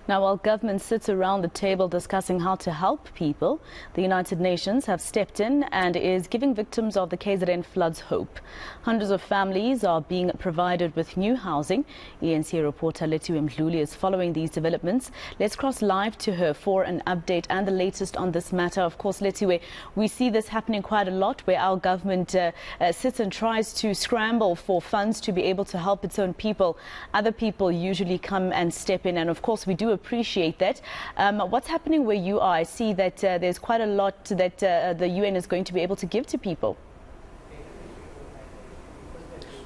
Now, while government sits around the table discussing how to help people, the United Nations have stepped in and is giving victims of the KZN floods hope. Hundreds of families are being provided with new housing. ENC reporter Lethiwe Mdluli is following these developments. Let's cross live to her for an update and the latest on this matter. Of course, Lethiwe, we see this happening quite a lot where our government sits and tries to scramble for funds to be able to help its own people. Other people usually come and step in, and of course we do appreciate that. What's happening where you are? I see that there's quite a lot that the UN is going to be able to give to people.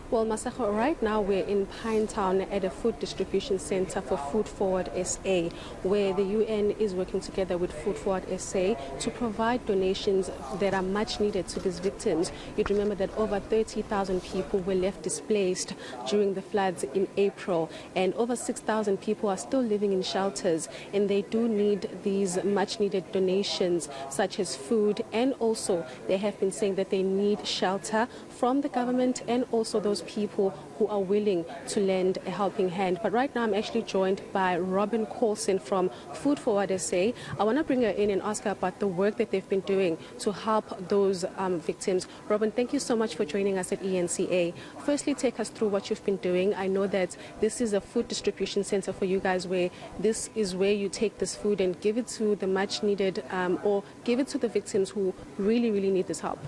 Well, Masako, right now we're in Pinetown at a food distribution center for Food Forward SA, where the UN is working together with Food Forward SA to provide donations that are much needed to these victims. You'd remember that over 30,000 people were left displaced during the floods in April, and over 6,000 people are still living in shelters, and they do need these much needed donations such as food, and also they have been saying that they need shelter from the government and also those people who are willing to lend a helping hand. But right now I'm actually joined by Robin Coulson from Food Forward SA. I want to bring her in and ask her about the work that they've been doing to help those victims. Robin, thank you so much for joining us at ENCA. Firstly, take us through what you've been doing. I know that this is a food distribution center for you guys, where this is where you take this food and give it to the much needed or give it to the victims who really need this help.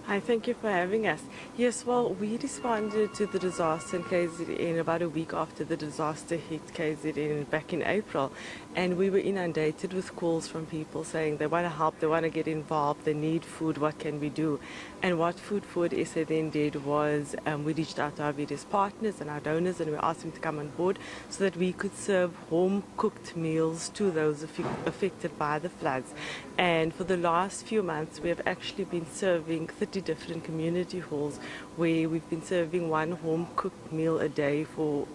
Hi, thank you for having us. Yes, well, we responded to the disaster in KZN about a week after the disaster hit KZN back in April, and we were inundated with calls from people saying they want to help, they want to get involved, they need food, what can we do? And what Food Forward SA then did was we reached out to our various partners and our donors, and we asked them to come on board so that we could serve home-cooked meals to those affected by the floods. And for the last few months, we have actually been serving 30 different community halls where we've been serving one home cooked meal a day for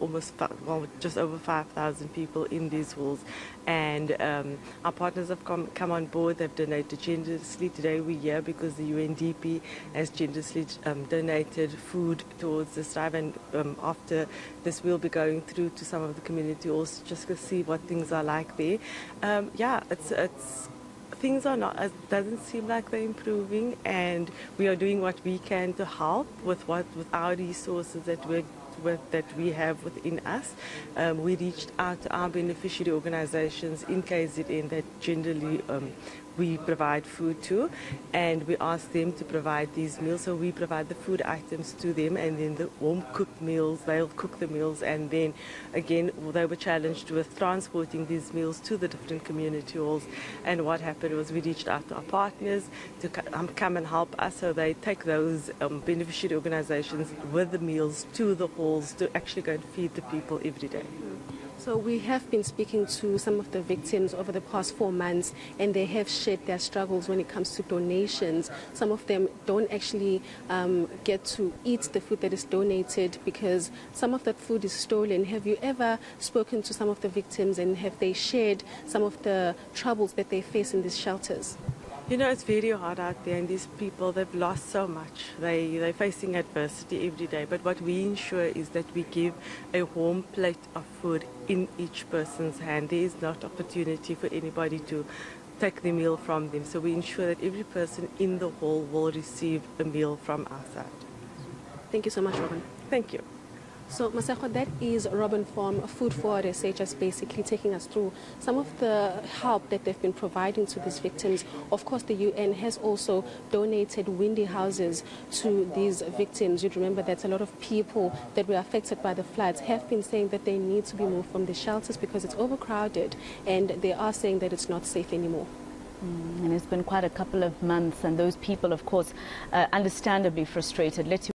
just over 5,000 people in these halls. And our partners have come on board. They've donated generously. Today we're here because the UNDP has generously donated food towards this drive, and after this we'll be going through to some of the community halls just to see what things are like there. Things are not, it doesn't seem like they're improving, and we are doing what we can to help with our resources that we have within us. We reached out to our beneficiary organizations in KZN that generally we provide food to, and we ask them to provide these meals. So we provide the food items to them, and then the home cooked meals, they'll cook the meals, and then again they were challenged with transporting these meals to the different community halls. And what happened was we reached out to our partners to come and help us, so they take those beneficiary organizations with the meals to the halls to actually go and feed the people every day. So we have been speaking to some of the victims over the past 4 months, and they have shared their struggles when it comes to donations. Some of them don't actually get to eat the food that is donated because some of that food is stolen. Have you ever spoken to some of the victims, and have they shared some of the troubles that they face in these shelters? You know, it's very hard out there, and these people, they've lost so much. They're facing adversity every day. But what we ensure is that we give a warm plate of food in each person's hand. There is not opportunity for anybody to take the meal from them. So we ensure that every person in the hall will receive a meal from our side. Thank you so much, Robin. Thank you. So, Masako, that is Robin from Food Forward SA, just basically taking us through some of the help that they've been providing to these victims. Of course, the UN has also donated windy houses to these victims. You'd remember that a lot of people that were affected by the floods have been saying that they need to be moved from the shelters because it's overcrowded, and they are saying that it's not safe anymore. And it's been quite a couple of months, and those people, of course, understandably frustrated.